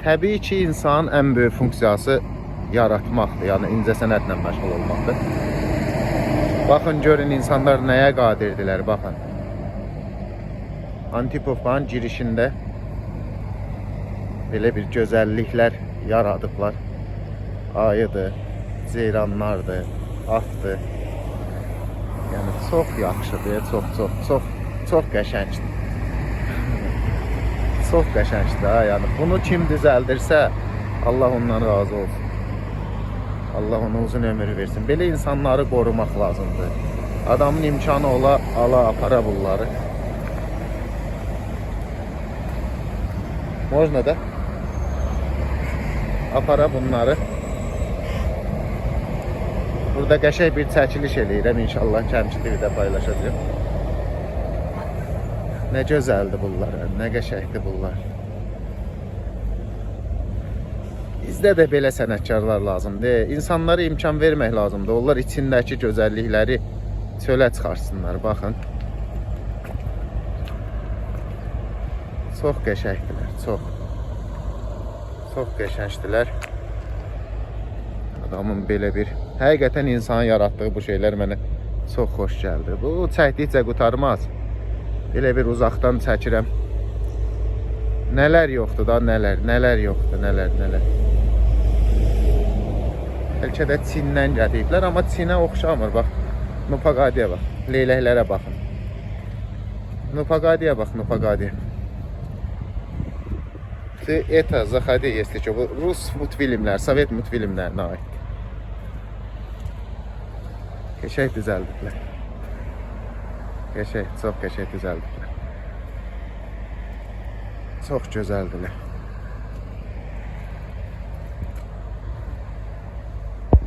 Təbii ki, insanın ən böyük funksiyası yaratmaqdır, yəni incəsənətlə məşğul olmaqdır. Baxın, görün insanlar nəyə qadirdirlər, baxın. Antipovkanın girişində belə bir gözəlliklər yaradıblar. Ayıdır, ceyranlardır, atdır. Yəni çox yaxşıdır, çox qəşəngdir. Çox qəşəngdir ha, yəni bunu kim düzəldirsə Allah ondan razı olsun. Allah ona uzun ömür versin. Belə insanları qorumaq lazımdır. Adamın imkanı ola, ala, apara bunları. Można da apara bunları. Burada qəşəng bir çəkiliş eləyirəm. İnşallah Kəmçi TV-də paylaşacağım. Nə gözəldir bunlar, nə qəşəngdir bunlar. Bizdə də belə sənətkarlar lazımdır. İnsanlara imkan vermək lazımdır. Onlar içindəki gözəllikləri çölə çıxarsınlar. Baxın. Çox qəşəngdirlər, çox. Çox qəşəngdirlər. Adamın belə bir... Həqiqətən insanın yaratdığı bu şeylər mənə çox xoş gəldi. Bu çəkdikcə qutarmaz. Belə bir uzaqdan çəkirəm. Nələr yoxdur da, nələr yoxdur, nələr. Bəlkə də Çindən gəliblər, amma Çinə oxşamır, bax. Nupaqadiyə bax, leyləklərə baxın. Nupaqadiyə bax, Nupaqadiyə. Это заходи, если что. Rus multfilmlər, Sovet multfilmlərinə aid. Qəşəng düzəldiblər. Qəşəng, çox qəşəng düzəldiblər. Çox gözəldirlər.